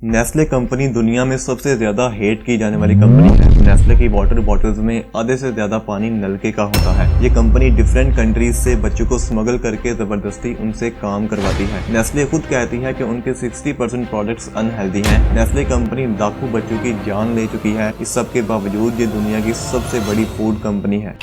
Nestle company दुनिया में सबसे ज्यादा हेट की जाने वाली कंपनी है। नेस्ले की वाटर बॉटल्स में आधे से ज्यादा पानी नलके का होता है। ये कंपनी डिफरेंट कंट्रीज से बच्चों को स्मगल करके जबरदस्ती उनसे काम करवाती है। नेस्ले खुद कहती है कि उनके 60% प्रोडक्ट्स अनहेल्दी हैं। नेस्ले कंपनी लाखों बच्चों की जान ले चुकी है। इस सब के बावजूद ये दुनिया की सबसे बड़ी फूड कंपनी है।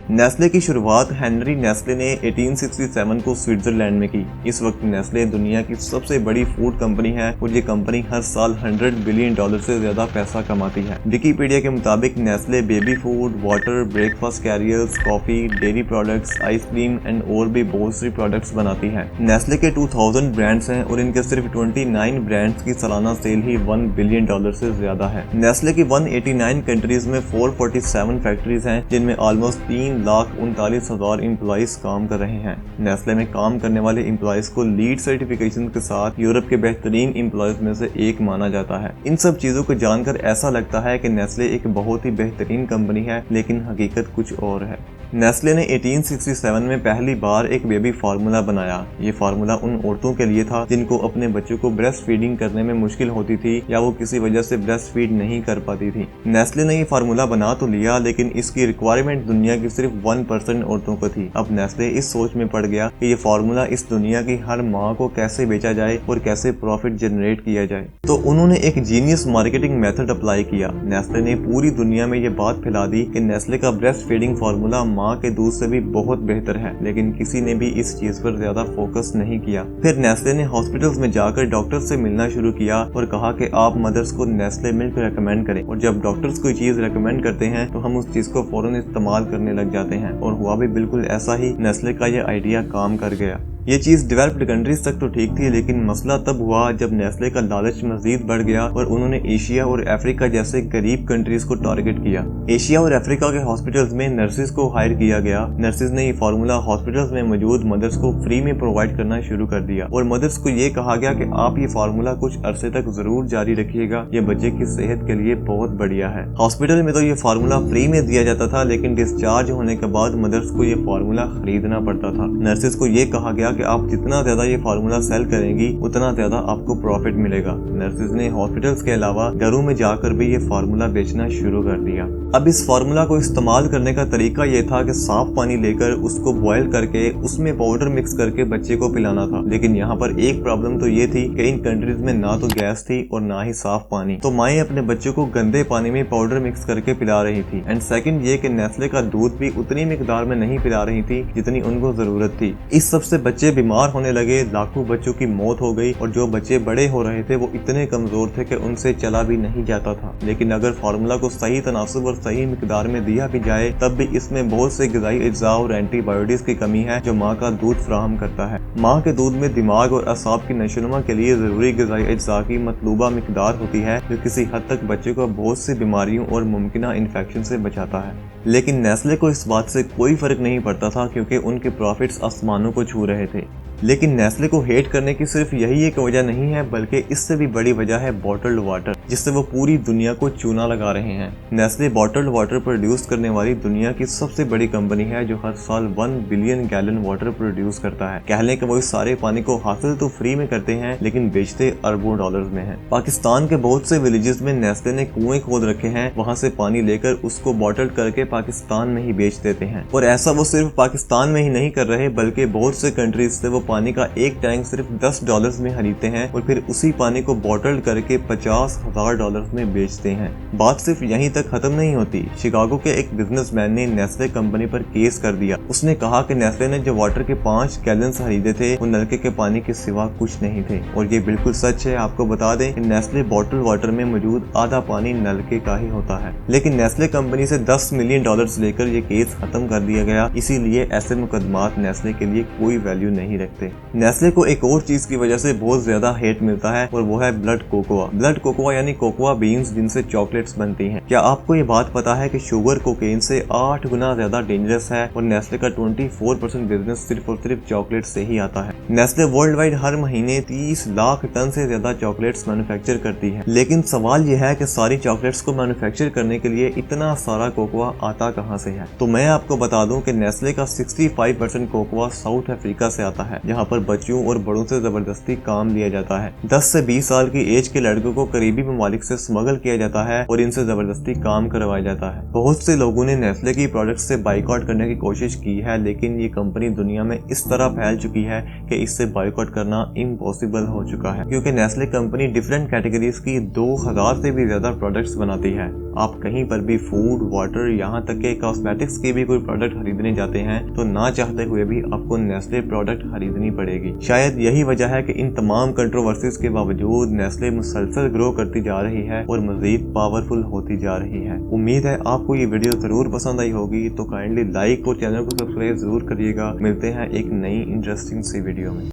नेस्ले की शुरुआत हेनरी नेस्ले ने 1867 को स्विट्जरलैंड में की। इस वक्त नेस्ले दुनिया की सबसे बड़ी फूड कंपनी है और ये कंपनी हर साल $100 बिलियन से ज्यादा पैसा कमाती है। विकिपीडिया के मुताबिक Nestle baby food, water, breakfast carriers, coffee, dairy products, ice cream and और भी बहुत सी प्रोडक्ट्स बनाती है। नेस्ले के 2000 ब्रांड्स हैं और इनके सिर्फ 29 ब्रांड्स की सालाना सेल ही $1 बिलियन से ज्यादा है। नेस्ले की 189 कंट्रीज में 447 फैक्ट्रीज हैं, जिनमें ऑलमोस्ट 3,39,000 एम्प्लॉइज काम कर रहे हैं। नेस्ले में काम करने वाले एम्प्लॉइज को लीड सर्टिफिकेशन के साथ यूरोप के बेहतरीन एम्प्लॉइज में से एक माना जाता है। इन सब चीजों को जानकर ऐसा लगता है कि नेस्ले एक बहुत ही बेहतरीन कंपनी है, लेकिन हकीकत कुछ और है। नेस्ले ने 1867 में पहली बार एक बेबी फार्मूला बनाया। ये फार्मूला उन औरतों के लिए था जिनको अपने बच्चों को ब्रेस्ट फीडिंग करने में मुश्किल होती थी या वो किसी वजह से ब्रेस्ट फीड नहीं कर पाती थी। नेस्ले ने ये फार्मूला बना तो लिया, लेकिन इसकी रिक्वायरमेंट दुनिया की सिर्फ 1% औरतों को थी। अब नेस्ले इस सोच में पड़ गया कि ये फार्मूला इस दुनिया की हर माँ को कैसे बेचा जाए और कैसे प्रॉफिट जनरेट किया जाए। तो उन्होंने एक जीनियस मार्केटिंग मेथड अप्लाई किया। नेस्ले ने पूरी दुनिया में ये बात फैला दी कि नेस्ले का ब्रेस्ट फीडिंग फार्मूला माँ के दूध से भी बहुत बेहतर है, लेकिन किसी ने भी इस चीज पर ज्यादा फोकस नहीं किया। फिर नेस्ले ने हॉस्पिटल्स में जाकर डॉक्टर्स से मिलना शुरू किया और कहा कि आप मदर्स को नेस्ले मिल्क रेकमेंड करें, और जब डॉक्टर्स कोई चीज रेकमेंड करते हैं तो हम उस चीज को फौरन इस्तेमाल करने लग जाते हैं। और हुआ भी बिल्कुल ऐसा ही। नेस्ले का ये आइडिया काम कर गया। ये चीज डेवलप्ड कंट्रीज तक तो ठीक थी, लेकिन मसला तब हुआ जब नेस्ले का लालच मजीद बढ़ गया और उन्होंने एशिया और अफ्रीका जैसे गरीब कंट्रीज को टारगेट किया। एशिया और अफ्रीका के हॉस्पिटल्स में नर्सिस को हायर किया गया। नर्सिस ने ये फार्मूला हॉस्पिटल्स में मौजूद मदर्स को फ्री में प्रोवाइड करना शुरू कर दिया और मदर्स को ये कहा गया कि आप ये फार्मूला कुछ अरसे तक जरूर जारी रखिएगा, ये बच्चे की सेहत के लिए बहुत बढ़िया है। हॉस्पिटल में तो ये फार्मूला फ्री में दिया जाता था, लेकिन डिस्चार्ज होने के बाद मदर्स को ये फार्मूला खरीदना पड़ता था। नर्सिस को ये कहा गया कि आप जितना ज्यादा ये फार्मूला सेल करेंगी उतना ज्यादा आपको प्रॉफिट मिलेगा। नर्सिस ने हॉस्पिटल्स के अलावा घरों में जाकर भी ये फार्मूला बेचना शुरू कर दिया। अब इस फार्मूला को इस्तेमाल करने का तरीका ये था कि साफ पानी लेकर उसको बॉयल करके उसमें पाउडर मिक्स करके बच्चे को पिलाना था। लेकिन यहाँ पर एक प्रॉब्लम तो ये थी कि इन कंट्रीज में ना तो गैस थी और ना ही साफ पानी, तो माएं अपने बच्चों को गंदे पानी में पाउडर मिक्स करके पिला रही थी। एंड सेकंड ये कि नेस्ले का दूध भी उतनी मिकदार में नहीं पिला रही थी जितनी उनको जरूरत थी। इस सबसे बच्चे बीमार होने लगे, लाखों बच्चों की मौत हो गई और जो बच्चे बड़े हो रहे थे वो इतने कमजोर थे कि उनसे चला भी नहीं जाता था। लेकिन अगर फार्मूला को सही तनासब और सही मिकदार में दिया भी जाए तब भी इसमें बहुत से ग़िज़ाई अज्जा और एंटीबायोटिक्स की कमी है जो माँ का दूध फराहम करता है। माँ के दूध में दिमाग और असाब की नशोनुमा के लिए जरूरी ग़िज़ाई अज्जा की मतलूबा मिकदार होती है, जो किसी हद तक बच्चे को बहुत सी बीमारियों और मुमकिना इन्फेक्शन से बचाता है। लेकिन नेस्ले को इस बात से कोई फर्क नहीं पड़ता था, क्योंकि उनके प्रॉफिट्स आसमानों को छू रहे थे। लेकिन नेस्ले को हेट करने की सिर्फ यही एक वजह नहीं है, बल्कि इससे भी बड़ी वजह है बॉटल्ड वाटर, जिससे वो पूरी दुनिया को चूना लगा रहे हैं। नेस्ले बॉटल्ड वाटर प्रोड्यूस करने वाली दुनिया की सबसे बड़ी कंपनी है, जो हर साल 1 बिलियन गैलन वाटर प्रोड्यूस करता है। कहने के वो इस सारे पानी को हासिल तो फ्री में करते हैं, लेकिन बेचते अरबों डॉलर्स में है। पाकिस्तान के बहुत से विलेजेस में नेस्ले ने कुएं खोद रखे हैं, वहाँ से पानी लेकर उसको बॉटल करके पाकिस्तान में ही बेच देते हैं। और ऐसा वो सिर्फ पाकिस्तान में ही नहीं कर रहे, बल्कि बहुत से कंट्रीज से वो पानी का एक टैंक सिर्फ $10 में खरीदते हैं और फिर उसी पानी को बॉटल करके $50,000 में बेचते हैं। बात सिर्फ यहीं तक खत्म नहीं होती। शिकागो के एक बिजनेसमैन ने नेस्ले कंपनी पर केस कर दिया। उसने कहा कि नेस्ले ने जो वाटर के 5 गैलन खरीदे थे वो नलके के पानी के सिवा कुछ नहीं थे, और ये बिल्कुल सच है। आपको बता दें कि नेस्ले बॉटल वाटर में मौजूद आधा पानी नलके का ही होता है। लेकिन नेस्ले कंपनी से $10 मिलियन लेकर ये केस खत्म कर दिया गया। इसीलिए ऐसे मुकदमात नेस्ले के लिए कोई वैल्यू नहीं रखते। नेस्ले को एक और चीज की वजह से बहुत ज्यादा हेट मिलता है, और वो है ब्लड कोकोआ। ब्लड कोकोआ यानी कोकोआ बीन्स, जिनसे चॉकलेट्स बनती हैं। क्या आपको ये बात पता है कि शुगर कोकेन से 8 गुना ज्यादा डेंजरस है, और नेस्ले का 24% बिजनेस सिर्फ और सिर्फ चॉकलेट से ही आता है। नेस्ले वर्ल्ड वाइड हर महीने 30 लाख टन से ज्यादा चॉकलेट्स मैन्युफैक्चर करती है। लेकिन सवाल यह है कि सारी चॉकलेट्स को मैन्युफैक्चर करने के लिए इतना सारा कोकोआ आता कहाँ से है? तो मैं आपको बता दूं कि नेस्ले का 65% कोकोआ साउथ अफ्रीका से आता है। जहाँ पर बच्चों और बड़ों से जबरदस्ती काम लिया जाता है। 10 से 20 साल की एज के लड़कों को करीबी ममालिक से स्मगल किया जाता है और इनसे जबरदस्ती काम करवाया जाता है। बहुत से लोगों ने नेस्ले की प्रोडक्ट से बाइकआउट करने की कोशिश की है, लेकिन ये कंपनी दुनिया में इस तरह फैल चुकी है कि इससे बाइकआउट करना इम्पॉसिबल हो चुका है, क्योंकि नेस्ले कंपनी डिफरेंट कैटेगरीज की 2000 से भी ज्यादा प्रोडक्ट्स बनाती है। आप कहीं पर भी फूड, वाटर, यहाँ तक के कॉस्मेटिक्स के भी कोई प्रोडक्ट खरीदने जाते हैं तो ना चाहते हुए भी आपको नेस्ले प्रोडक्ट खरीदनी पड़ेगी। शायद यही वजह है कि इन तमाम कंट्रोवर्सीज के बावजूद नेस्ले मुसलसल ग्रो करती जा रही है और मजीद पावरफुल होती जा रही है। उम्मीद है आपको ये वीडियो जरूर पसंद आई होगी, तो काइंडली लाइक और चैनल को सब्सक्राइब जरूर करिएगा। मिलते हैं एक नई इंटरेस्टिंग सी वीडियो में।